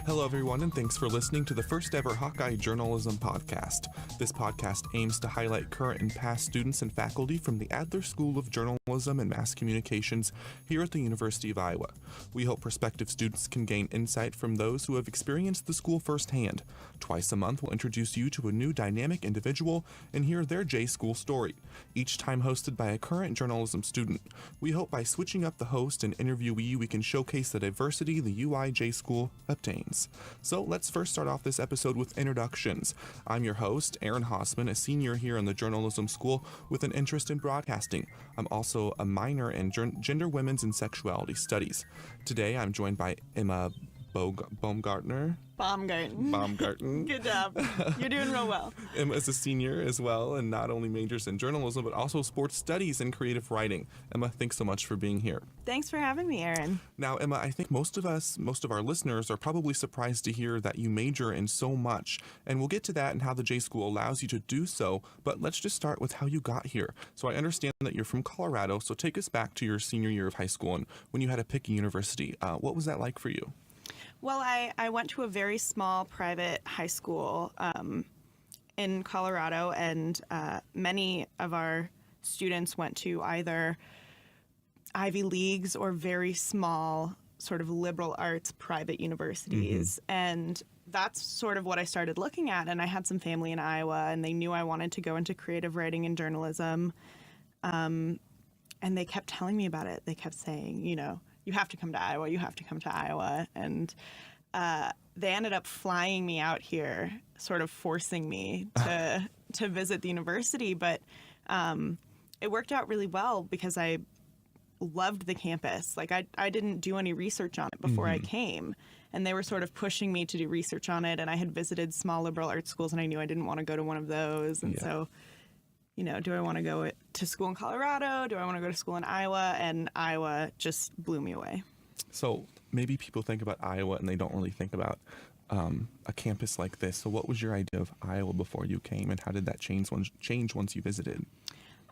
Hello, everyone, and thanks for listening to the first ever Hawkeye Journalism Podcast. This podcast aims to highlight current and past students and faculty from the Adler School of Journalism and Mass Communications here at the University of Iowa. We hope prospective students can gain insight from those who have experienced the school firsthand. Twice a month, we'll introduce you to a new dynamic individual and hear their J-School story, each time hosted by a current journalism student. We hope by switching up the host and interviewee, we can showcase the diversity the UI J-School obtains. So let's first start off this episode with introductions. I'm your host, Aaron Hossman, a senior here in the journalism school with an interest in broadcasting. I'm also a minor in gender, women's, and sexuality studies. Today, I'm joined by Emma Baumgarten. Good job. You're doing real well. Emma is a senior as well, and not only majors in journalism, but also sports studies and creative writing. Emma, thanks so much for being here. Thanks for having me, Aaron. Now, Emma, I think most of our listeners are probably surprised to hear that you major in so much, and we'll get to that and how the J-School allows you to do so, but let's just start with how you got here. So I understand that you're from Colorado, so take us back to your senior year of high school and when you had to pick a university. What was that like for you? Well, I went to a very small private high school in Colorado, and many of our students went to either Ivy Leagues or very small sort of liberal arts private universities. Mm-hmm. And that's sort of what I started looking at. And I had some family in Iowa, and they knew I wanted to go into creative writing and journalism. And they kept telling me about it. They kept saying, you have to come to Iowa, you have to come to Iowa. And they ended up flying me out here, sort of forcing me to visit the university. But it worked out really well because I loved the campus. Like, I didn't do any research on it before I came. And they were sort of pushing me to do research on it. And I had visited small liberal arts schools, and I knew I didn't want to go to one of those. And so, do I want to go to school in Colorado? Do I want to go to school in Iowa? And Iowa just blew me away. So maybe people think about Iowa and they don't really think about a campus like this. So what was your idea of Iowa before you came, and how did that change once you visited?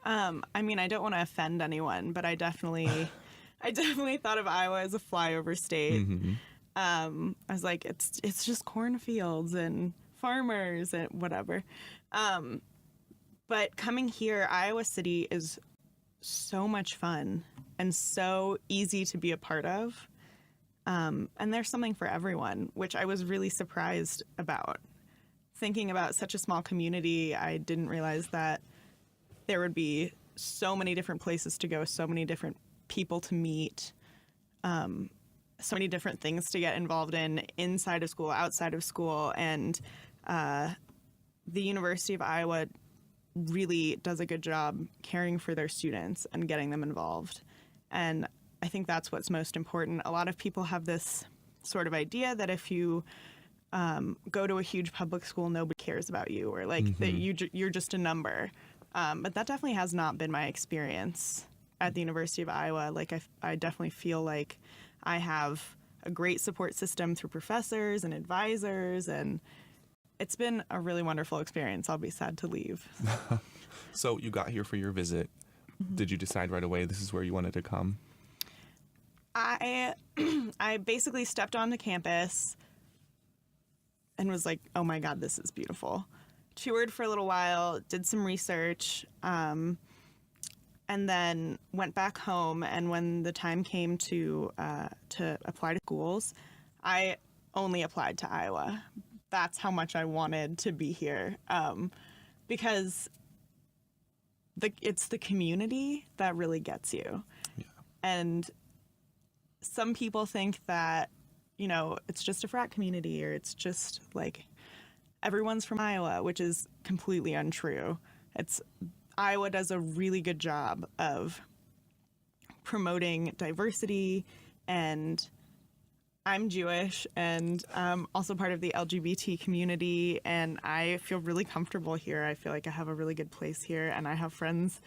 I mean, I don't want to offend anyone, but I definitely thought of Iowa as a flyover state. Mm-hmm. I was like, it's just cornfields and farmers and whatever. But coming here, Iowa City is so much fun and so easy to be a part of. And there's something for everyone, which I was really surprised about. Thinking about such a small community, I didn't realize that there would be so many different places to go, so many different people to meet, so many different things to get involved in inside of school, outside of school. And the University of Iowa really does a good job caring for their students and getting them involved. And I think that's what's most important. A lot of people have this sort of idea that if you go to a huge public school, nobody cares about you, or like that you're just a number. But that definitely has not been my experience at the University of Iowa. Like I definitely feel like I have a great support system through professors and advisors, and it's been a really wonderful experience. I'll be sad to leave. So you got here for your visit. Mm-hmm. Did you decide right away this is where you wanted to come? I basically stepped on the campus and was like, oh my God, this is beautiful. Toured for a little while, did some research, and then went back home. And when the time came to apply to schools, I only applied to Iowa. That's how much I wanted to be here, because it's the community that really gets you. Yeah. And some people think that, it's just a frat community, or it's just like everyone's from Iowa, which is completely untrue. Iowa does a really good job of promoting diversity, and I'm Jewish and also part of the LGBT community, and I feel really comfortable here. I feel like I have a really good place here, and I have friends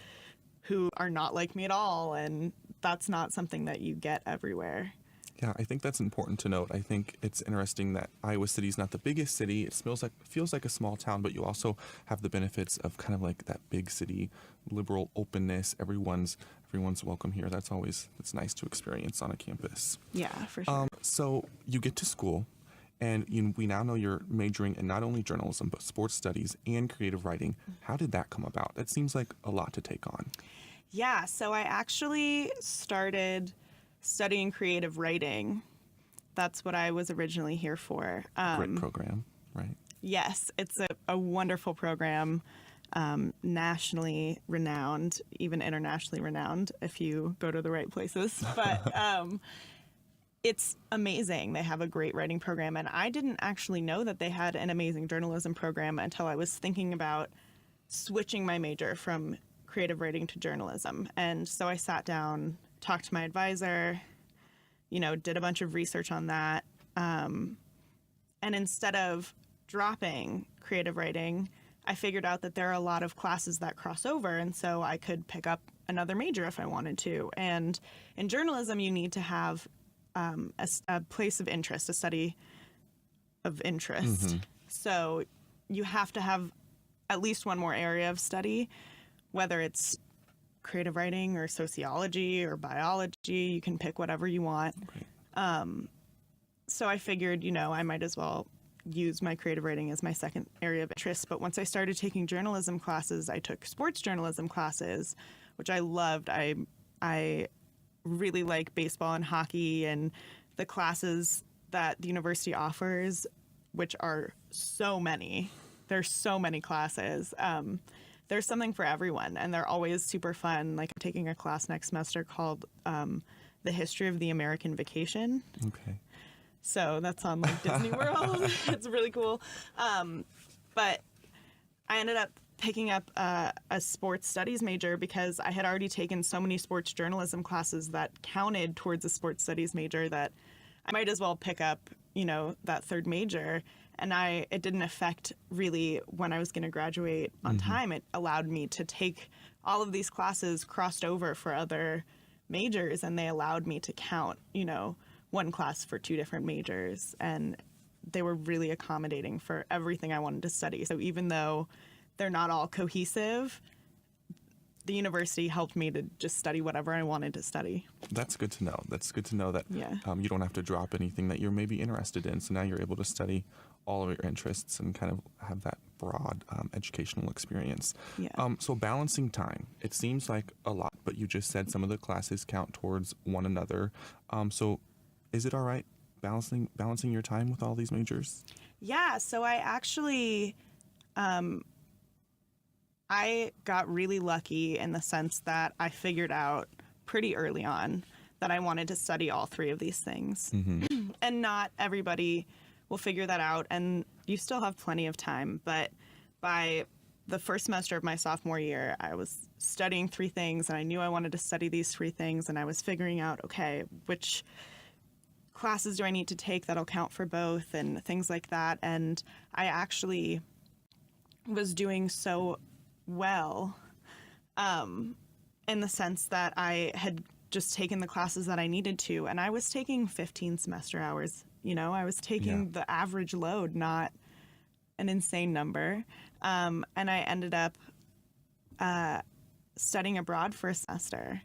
who are not like me at all, and that's not something that you get everywhere. Yeah, I think that's important to note. I think it's interesting that Iowa City is not the biggest city. It feels like a small town, but you also have the benefits of kind of like that big city, liberal openness. Everyone's welcome here. That's nice to experience on a campus. Yeah, for sure. So you get to school, And we now know you're majoring in not only journalism, but sports studies and creative writing. How did that come about? That seems like a lot to take on. Yeah, so I actually started studying creative writing. That's what I was originally here for. Great program, right? Yes, it's a wonderful program, nationally renowned, even internationally renowned if you go to the right places. But it's amazing. They have a great writing program. And I didn't actually know that they had an amazing journalism program until I was thinking about switching my major from creative writing to journalism. And so I sat down, talked to my advisor, did a bunch of research on that. And instead of dropping creative writing, I figured out that there are a lot of classes that cross over. And so I could pick up another major if I wanted to. And in journalism, you need to have a place of interest, a study of interest. Mm-hmm. So you have to have at least one more area of study, whether it's creative writing or sociology or biology. You can pick whatever you want. Right. So I figured, I might as well use my creative writing as my second area of interest. But once I started taking journalism classes, I took sports journalism classes, which I loved. I really like baseball and hockey and the classes that the university offers, which are so many. There's so many classes. There's something for everyone, and they're always super fun. Like I'm taking a class next semester called The History of the American Vacation. Okay. So that's on like Disney World. It's really cool. But I ended up picking up a sports studies major because I had already taken so many sports journalism classes that counted towards a sports studies major that I might as well pick up, that third major. And it didn't affect really when I was going to graduate on time. It allowed me to take all of these classes crossed over for other majors, and they allowed me to count, one class for two different majors. And they were really accommodating for everything I wanted to study. So even though they're not all cohesive, the university helped me to just study whatever I wanted to study. That's good to know. That's good to know that Yeah. You don't have to drop anything that you're maybe interested in. So now you're able to study all of your interests and kind of have that broad educational experience. Yeah. So balancing time, it seems like a lot, but you just said some of the classes count towards one another. So is it all right balancing your time with all these majors? Yeah, so I actually, I got really lucky in the sense that I figured out pretty early on that I wanted to study all three of these things. And not everybody will figure that out, and you still have plenty of time. But by the first semester of my sophomore year, I was studying three things, and I knew I wanted to study these three things, and I was figuring out, okay, which classes do I need to take that'll count for both and things like that. And I actually was doing so well in the sense that I had just taken the classes that I needed to, and I was taking 15 semester hours. I was taking the average load, not an insane number. And I ended up studying abroad for a semester.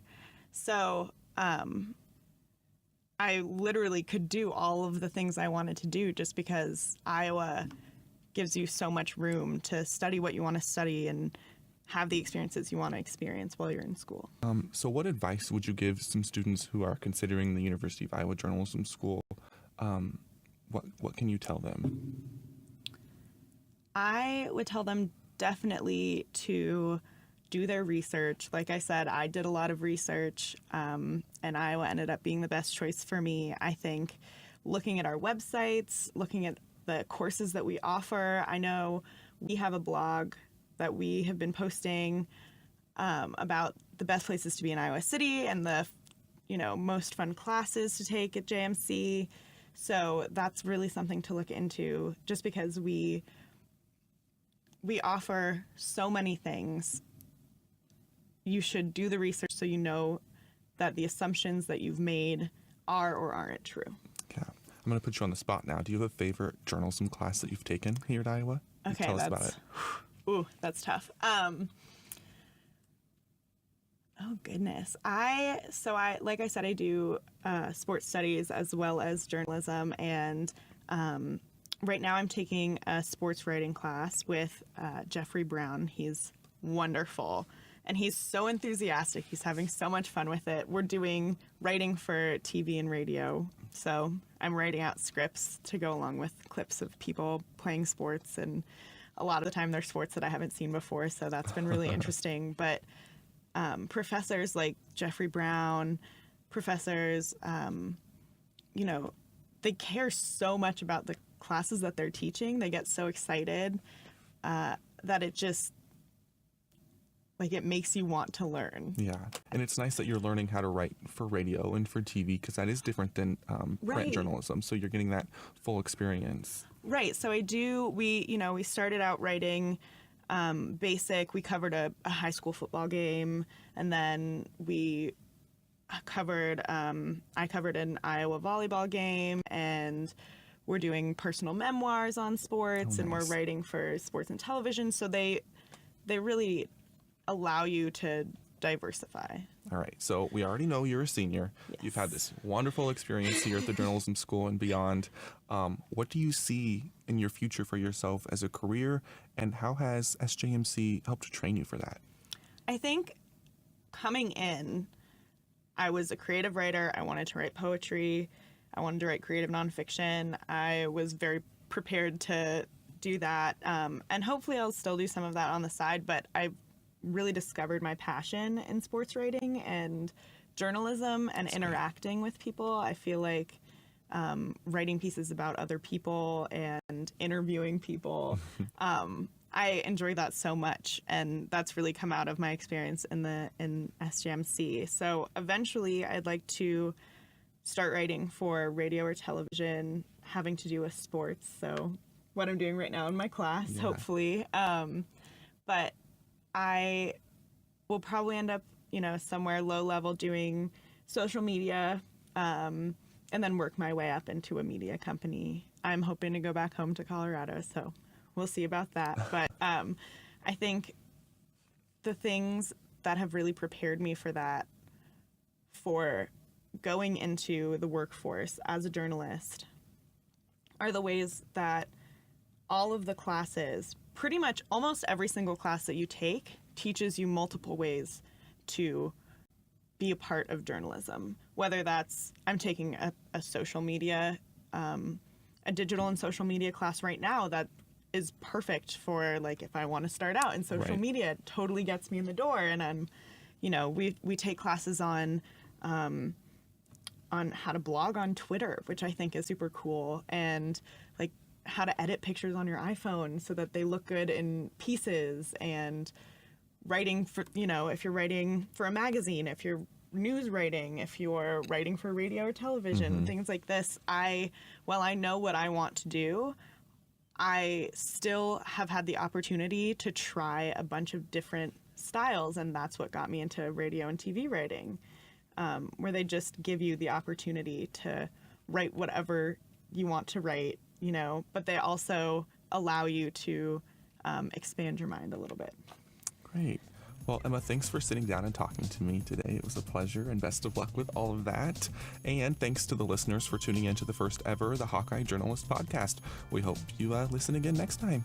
So I literally could do all of the things I wanted to do just because Iowa gives you so much room to study what you want to study and have the experiences you want to experience while you're in school. So what advice would you give some students who are considering the University of Iowa Journalism School? What can you tell them? I would tell them definitely to do their research. Like I said, I did a lot of research, and Iowa ended up being the best choice for me. I think looking at our websites, looking at the courses that we offer. I know we have a blog that we have been posting about the best places to be in Iowa City and the most fun classes to take at JMC. So that's really something to look into, just because we offer so many things. You should do the research so you know that the assumptions that you've made are or aren't true. Yeah. I'm going to put you on the spot now. Do you have a favorite journalism class that you've taken here at Iowa? Okay, tell us about it. Ooh, that's tough. Oh goodness. Like I said, I do sports studies as well as journalism, and right now I'm taking a sports writing class with Jeffrey Brown. He's wonderful. And he's so enthusiastic. He's having so much fun with it. We're doing writing for TV and radio. So I'm writing out scripts to go along with clips of people playing sports. And a lot of the time they're sports that I haven't seen before. So that's been really interesting. But professors like Jeffrey Brown, professors, they care so much about the classes that they're teaching. They get so excited that it just, it makes you want to learn. Yeah. And it's nice that you're learning how to write for radio and for TV, because that is different than print journalism. So you're getting that full experience. Right. So we started out writing basic. We covered a high school football game, and then I covered an Iowa volleyball game, and we're doing personal memoirs on sports, and we're writing for sports and television. So they really allow you to diversify. All right. So we already know you're a senior. Yes. You've had this wonderful experience here at the journalism school and beyond. What do you see in your future for yourself as a career, and how has SJMC helped to train you for that? I think coming in, I was a creative writer. I wanted to write poetry. I wanted to write creative nonfiction. I was very prepared to do that. And hopefully I'll still do some of that on the side, but I really discovered my passion in sports writing and journalism and interacting with people. I feel like writing pieces about other people and interviewing people, I enjoy that so much, and that's really come out of my experience in SJMC. So eventually I'd like to start writing for radio or television having to do with sports. So what I'm doing right now in my class, hopefully. But I will probably end up, somewhere low level doing social media, and then work my way up into a media company. I'm hoping to go back home to Colorado, so we'll see about that. But I think the things that have really prepared me for that, for going into the workforce as a journalist, are the ways that all of the classes, pretty much almost every single class that you take, teaches you multiple ways to be a part of journalism. Whether that's, I'm taking a social media, a digital and social media class right now that is perfect for, if I want to start out in social media, it totally gets me in the door. And I'm, we take classes on how to blog on Twitter, which I think is super cool, and how to edit pictures on your iPhone so that they look good in pieces, and writing for, if you're writing for a magazine, if you're news writing, if you're writing for radio or television, things like this. While I know what I want to do, I still have had the opportunity to try a bunch of different styles, and that's what got me into radio and TV writing, where they just give you the opportunity to write whatever you want to write, but they also allow you to expand your mind a little bit. Great. Well, Emma, thanks for sitting down and talking to me today. It was a pleasure, and best of luck with all of that. And thanks to the listeners for tuning in to the first ever The Hawkeye Journalist Podcast. We hope you listen again next time.